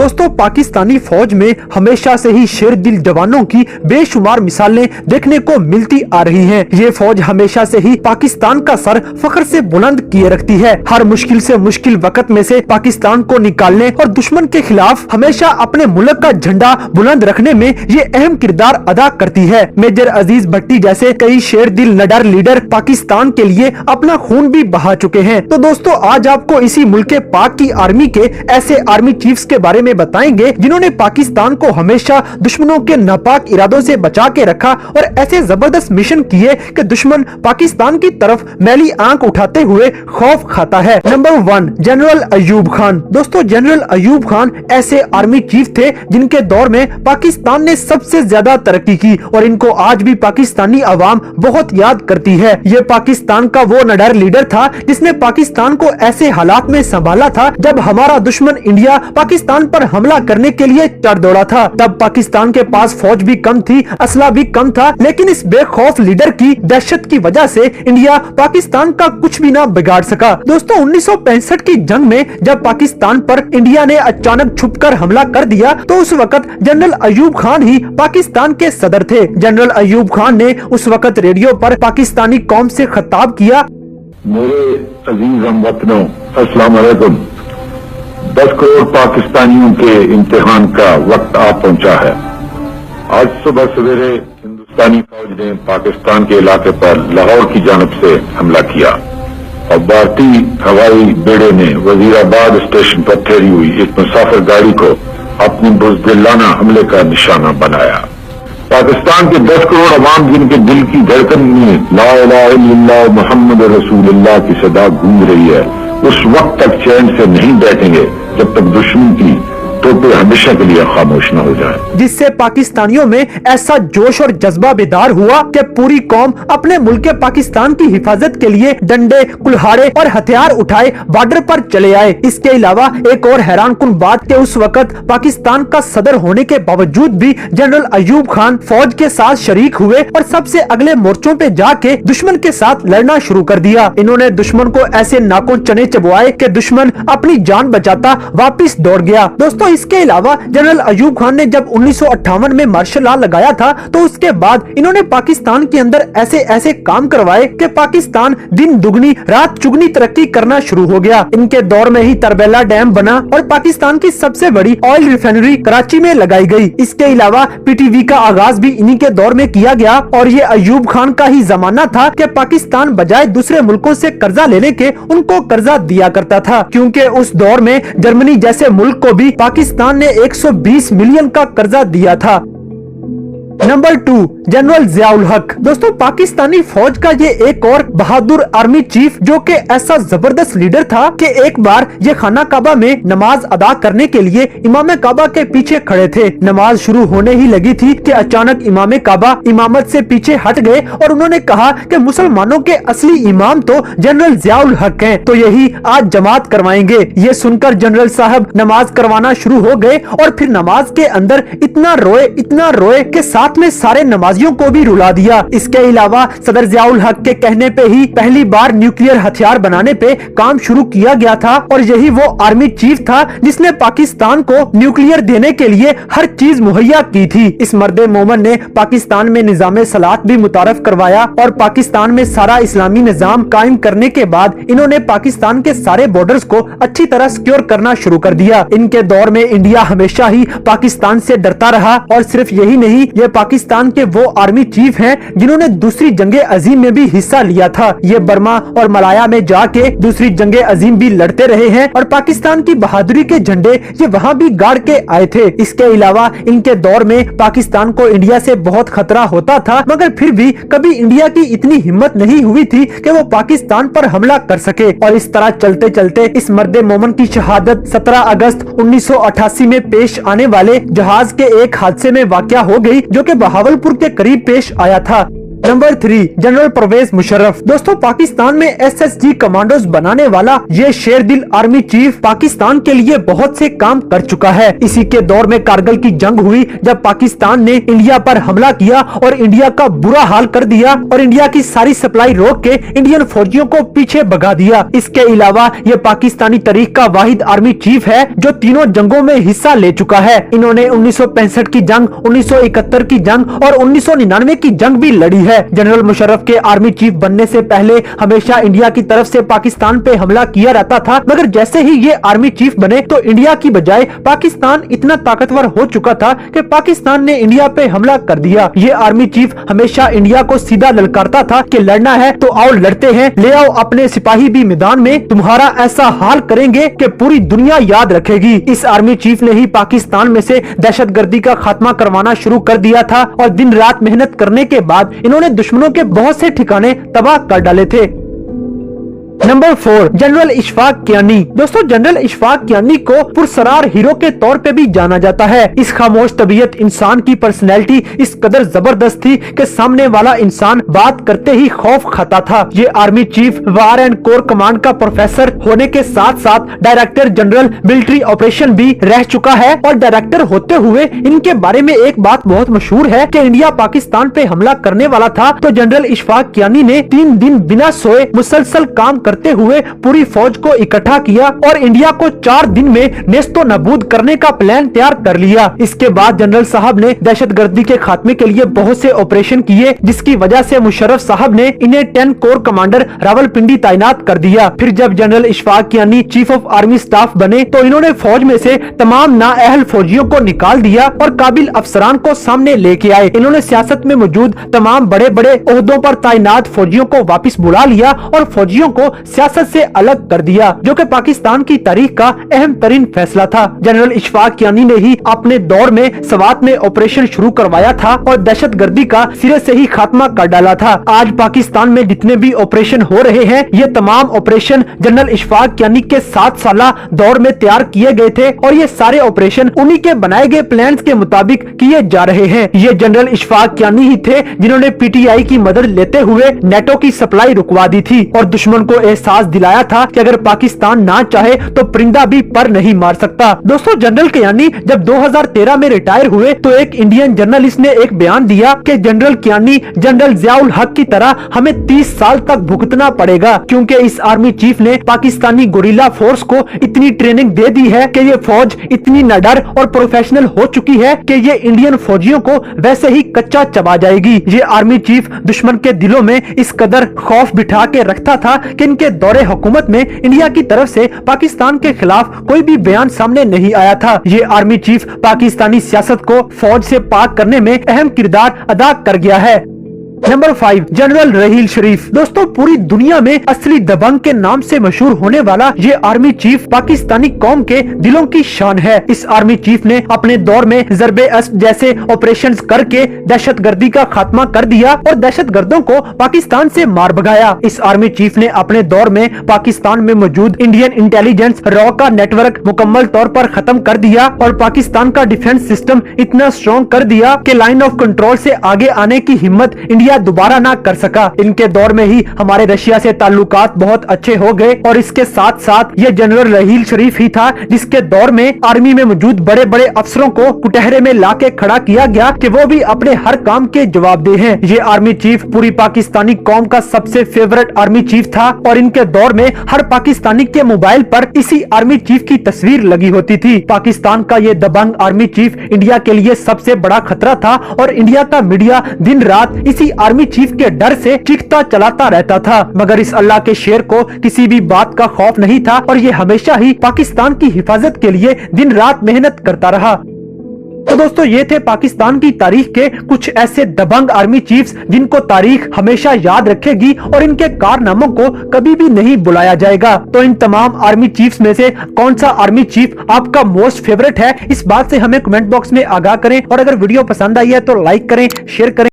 दोस्तों पाकिस्तानी फौज में हमेशा से ही शेर दिल जवानों की बेशुमार मिसालें देखने को मिलती आ रही हैं। ये फौज हमेशा से ही पाकिस्तान का सर फख्र से बुलंद किए रखती है। हर मुश्किल से मुश्किल वक्त में से पाकिस्तान को निकालने और दुश्मन के खिलाफ हमेशा अपने मुल्क का झंडा बुलंद रखने में ये अहम किरदार अदा करती है। मेजर अजीज भट्टी जैसे कई शेर दिल निडर लीडर पाकिस्तान के लिए अपना खून भी बहा चुके हैं। तो दोस्तों आज आपको इसी मुल्क पाक की आर्मी के ऐसे आर्मी चीफ्स के बारे में बताएंगे जिन्होंने पाकिस्तान को हमेशा दुश्मनों के नापाक इरादों से बचा के रखा और ऐसे जबरदस्त मिशन किए कि दुश्मन पाकिस्तान की तरफ मैली आंख उठाते हुए खौफ खाता है। Number 1 general Ayub Khan. दोस्तों जनरल अयूब खान ऐसे आर्मी चीफ थे जिनके दौर में पाकिस्तान ने सबसे ज्यादा तरक्की की और इनको आज भी पाकिस्तानी अवाम बहुत याद करती है। ये पाकिस्तान का वो निडर लीडर था जिसने पाकिस्तान को ऐसे हालात में संभाला था जब हमारा दुश्मन इंडिया पाकिस्तान पर हमला करने के लिए चढ़ दौड़ा था। तब पाकिस्तान के पास फौज भी कम थी, असला भी कम था, लेकिन इस बेखौफ लीडर की दहशत की वजह से इंडिया पाकिस्तान का कुछ भी ना बिगाड़ सका। दोस्तों 1965 की जंग में जब पाकिस्तान पर इंडिया ने अचानक छुपकर हमला कर दिया तो उस वक्त जनरल अयूब खान ही पाकिस्तान के सदर थे। जनरल अयूब खान ने उस वक्त रेडियो पर पाकिस्तानी कौम से खिताब किया। मेरे अजीज हमवतनों अस्सलाम वालेकुम। 10 करोड़ पाकिस्तानियों के इम्तिहान का वक्त आ पहुंचा है। आज सुबह सवेरे हिंदुस्तानी फौज ने पाकिस्तान के इलाके पर लाहौर की जानब से हमला किया और भारतीय हवाई बेड़े ने वजीराबाद स्टेशन पर ठहरी हुई एक मुसाफिर गाड़ी को अपनी बुज़दिलाना हमले का निशाना बनाया। पाकिस्तान के 10 करोड़ अवाम जिनके दिल की धड़कन में ला इलाहा इल्लल्लाह मुहम्मद रसूलुल्लाह की सदा गूंज रही है, उस वक्त तक चैन से नहीं बैठेंगे जब तक दुश्मन की टोपे हमेशा के लिए खामोश न हो जाए। जिससे पाकिस्तानियों में ऐसा जोश और जज्बा बेदार हुआ कि पूरी कौम अपने मुल्क पाकिस्तान की हिफाजत के लिए डंडे, कुल्हाड़े और हथियार उठाए बॉर्डर पर चले आए। इसके अलावा एक और हैरानकुन बात के उस वक्त पाकिस्तान का सदर होने के बावजूद भी जनरल अयूब खान फौज के साथ शरीक हुए और सबसे अगले मोर्चों पे जाके दुश्मन के साथ लड़ना शुरू कर दिया। इन्होंने दुश्मन को ऐसे नाकों चने चबवाए कि दुश्मन अपनी जान बचाता वापिस दौड़ गया। दोस्तों इसके अलावा जनरल अयूब खान ने जब 1958 में मार्शल लॉ लगाया था तो उसके बाद इन्होंने पाकिस्तान के अंदर ऐसे ऐसे काम करवाए कि पाकिस्तान दिन दुगनी रात चुगनी तरक्की करना शुरू हो गया। इनके दौर में ही तरबेला डैम बना और पाकिस्तान की सबसे बड़ी ऑयल रिफाइनरी कराची में लगाई गई। इसके अलावा पीटीवी का आगाज भी इन्हीं के दौर में किया गया और ये अयूब खान का ही जमाना था कि पाकिस्तान बजाय दूसरे मुल्कों से कर्जा लेने के उनको कर्जा दिया करता था, क्योंकि उस दौर में जर्मनी जैसे मुल्क को भी पाकिस्तान ने 120 मिलियन का कर्जा दिया था। नंबर 2 जनरल जियाउल हक। दोस्तों पाकिस्तानी फौज का ये एक और बहादुर आर्मी चीफ जो कि ऐसा जबरदस्त लीडर था कि एक बार ये खाना काबा में नमाज अदा करने के लिए इमाम काबा के पीछे खड़े थे। नमाज शुरू होने ही लगी थी कि अचानक इमाम काबा इमामत से पीछे हट गए और उन्होंने कहा कि मुसलमानों के असली इमाम तो जनरल जियाउल हक हैं, तो यही आज जमात करवाएंगे। ये सुनकर जनरल साहब नमाज करवाना शुरू हो गए और फिर नमाज के अंदर इतना रोए कि साथ में सारे नमाजियों को भी रुला दिया। इसके अलावा सदर जियाउल हक के कहने पे ही पहली बार न्यूक्लियर हथियार बनाने पे काम शुरू किया गया था और यही वो आर्मी चीफ था जिसने पाकिस्तान को न्यूक्लियर देने के लिए हर चीज मुहैया की थी। इस मर्दे मोमन ने पाकिस्तान में निजामे सलात भी मुतारफ करवाया और पाकिस्तान में सारा इस्लामी निजाम कायम करने के बाद इन्होंने पाकिस्तान के सारे बॉर्डर्स को अच्छी तरह सिक्योर करना शुरू कर दिया। इनके दौर में इंडिया हमेशा ही पाकिस्तान से डरता रहा और सिर्फ यही नहीं, ये पाकिस्तान के वो आर्मी चीफ हैं जिन्होंने दूसरी जंगे अजीम में भी हिस्सा लिया था। ये बर्मा और मलाया में जाके दूसरी जंगे अजीम भी लड़ते रहे हैं और पाकिस्तान की बहादुरी के झंडे ये वहाँ भी गाड़ के आए थे। इसके अलावा इनके दौर में पाकिस्तान को इंडिया से बहुत खतरा होता था, मगर फिर भी कभी इंडिया की इतनी हिम्मत नहीं हुई थी कि वो पाकिस्तान पर हमला कर सके। और इस तरह चलते चलते इस मर्दे मोमन की शहादत 17 अगस्त 1988 में पेश आने वाले जहाज के एक हादसे में वाक़या हो गई जो कि बहावलपुर के करीब पेश आया था। Number 3, general Pervez Musharraf. दोस्तों, पाकिस्तान में SSG कमांडोज बनाने वाला ये शेरदिल आर्मी चीफ पाकिस्तान के लिए बहुत से काम कर चुका है। इसी के दौर में कारगिल की जंग हुई, जब पाकिस्तान ने इंडिया पर हमला किया और इंडिया का बुरा हाल कर दिया और इंडिया की सारी सप्लाई रोक के इंडियन फौजियों को पीछे भगा दिया। इसके अलावा ये पाकिस्तानी तारीख का वाहिद आर्मी चीफ है जो तीनों जंगों में हिस्सा ले चुका है। इन्होंने 1965 की जंग, 1971 की जंग और 1999 की जंग भी लड़ी है। जनरल मुशर्रफ के आर्मी चीफ बनने से पहले हमेशा इंडिया की तरफ से पाकिस्तान पे हमला किया रहता था, मगर जैसे ही ये आर्मी चीफ बने तो इंडिया की बजाय पाकिस्तान इतना ताकतवर हो चुका था कि पाकिस्तान ने इंडिया पे हमला कर दिया। ये आर्मी चीफ हमेशा इंडिया को सीधा ललकारता था कि लड़ना है तो आओ लड़ते हैं, ले आओ अपने सिपाही भी मैदान में, तुम्हारा ऐसा हाल करेंगे कि पूरी दुनिया याद रखेगी। इस आर्मी चीफ ने ही पाकिस्तान में से दहशतगर्दी का खात्मा करवाना शुरू कर दिया था और दिन रात मेहनत करने के बाद इन्होंने दुश्मनों के बहुत से ठिकाने तबाह कर डाले थे। Number 4, general Ishfaq Kayani. दोस्तों, जनरल इशफाक कियानी को पुरसरार हीरो के तौर पे भी जाना जाता है। इस खामोश तबीयत इंसान की पर्सनैलिटी इस कदर जबरदस्त थी कि सामने वाला इंसान बात करते ही खौफ खाता था। ये army chief war and core command का प्रोफेसर होने के साथ साथ डायरेक्टर जनरल मिलिट्री ऑपरेशन भी रह चुका है और डायरेक्टर होते हुए इनके बारे में एक बात बहुत मशहूर है कि इंडिया पाकिस्तान पे हमला करने वाला था तो जनरल इशफाक कियानी ने 3 दिन बिना सोए मुसलसल काम करते हुए पूरी फौज को इकट्ठा किया और इंडिया को 4 दिन में नेस्तो नबूद करने का प्लान तैयार कर लिया। इसके बाद जनरल साहब ने दहशतगर्दी के खात्मे के लिए बहुत से ऑपरेशन किए, जिसकी वजह से मुशर्रफ साहब ने इन्हें 10 कोर कमांडर रावलपिंडी तैनात कर दिया। फिर जब general Ishfaq Kayani chief of army staff बने तो इन्होंने फौज में से तमाम नाअहल फौजियों को निकाल दिया और काबिल अफसरान को सामने लेके आए। इन्होंने सियासत में मौजूद तमाम बड़े बड़े ओहदों पर तैनात फौजियों को वापस बुला लिया और फौजियों को सियासत से अलग कर दिया, जो कि पाकिस्तान की तारीख का अहम तरीन फैसला था। जनरल इशफाक कियानी ने ही अपने दौर में सवात में ऑपरेशन शुरू करवाया था और दहशतगर्दी का सिरे से ही खात्मा कर डाला था। आज पाकिस्तान में जितने भी ऑपरेशन हो रहे हैं, ये तमाम ऑपरेशन जनरल इशफाक कियानी के 7 साला दौर में तैयार किए गए थे और ये सारे ऑपरेशन उन्हीं के बनाए गए प्लान के मुताबिक किए जा रहे हैं। ये जनरल इशफाक कियानी ही थे जिन्होंने PTI की मदद लेते हुए नेटो की सप्लाई रुकवा दी थी और दुश्मन को एहसास दिलाया था कि अगर पाकिस्तान ना चाहे तो परिंदा भी पर नहीं मार सकता। दोस्तों, जनरल कियानी जब 2013 में रिटायर हुए तो एक इंडियन जर्नलिस्ट ने एक बयान दिया कि जनरल कियानी जनरल जियाउल हक की तरह हमें 30 साल तक भुगतना पड़ेगा, क्योंकि इस आर्मी चीफ ने पाकिस्तानी गोरिल्ला फोर्स को इतनी ट्रेनिंग दे दी है कि ये फौज इतनी निडर और प्रोफेशनल हो चुकी है कि ये इंडियन फौजियों को वैसे ही कच्चा चबा जाएगी। ये आर्मी चीफ दुश्मन के दिलों में इस कदर खौफ बिठा के रखता था कि इनके दौरे हुकूमत में इंडिया की तरफ से पाकिस्तान के खिलाफ कोई भी बयान सामने नहीं आया था। ये आर्मी चीफ पाकिस्तानी सियासत को फौज से पाक करने में अहम किरदार अदा कर गया है। नंबर 5, जनरल रहील शरीफ। दोस्तों, पूरी दुनिया में असली दबंग के नाम से मशहूर होने वाला ये आर्मी चीफ पाकिस्तानी कौम के दिलों की शान है। इस आर्मी चीफ ने अपने दौर में ज़रबे अस्ब जैसे ऑपरेशंस करके दहशतगर्दी का खात्मा कर दिया और दहशतगर्दों को पाकिस्तान से मार भगाया। इस आर्मी चीफ ने अपने दौर में पाकिस्तान में मौजूद इंडियन इंटेलिजेंस रॉ का नेटवर्क मुकम्मल तौर पर खत्म कर दिया और पाकिस्तान का डिफेंस सिस्टम इतना स्ट्रॉन्ग कर दिया कि लाइन ऑफ कंट्रोल से आगे आने की हिम्मत इंडिया दोबारा ना कर सका। इनके दौर में ही हमारे रशिया से ताल्लुकात बहुत अच्छे हो गए और इसके साथ साथ ये जनरल रहील शरीफ ही था जिसके दौर में आर्मी में मौजूद बड़े बड़े अफसरों को कुटहरे में लाके खड़ा किया गया कि वो भी अपने हर काम के जवाबदेह हैं। ये आर्मी चीफ पूरी पाकिस्तानी कौम का सबसे फेवरेट आर्मी चीफ था और इनके दौर में हर पाकिस्तानी के मोबाइल पर इसी आर्मी चीफ की तस्वीर लगी होती थी। पाकिस्तान का ये दबंग आर्मी चीफ इंडिया के लिए सबसे बड़ा खतरा था और इंडिया का मीडिया दिन रात इसी आर्मी चीफ के डर से चीखता चलाता रहता था, मगर इस अल्लाह के शेर को किसी भी बात का खौफ नहीं था और ये हमेशा ही पाकिस्तान की हिफाजत के लिए दिन रात मेहनत करता रहा। तो दोस्तों, ये थे पाकिस्तान की तारीख के कुछ ऐसे दबंग आर्मी चीफ्स जिनको तारीख हमेशा याद रखेगी और इनके कारनामों को कभी भी नहीं बुलाया जाएगा। तो इन तमाम आर्मी चीफ्स में से कौन सा आर्मी चीफ आपका मोस्ट फेवरेट है, इस बात से हमें कमेंट बॉक्स में आगाह करें और अगर वीडियो पसंद आई है तो लाइक करें, शेयर करें।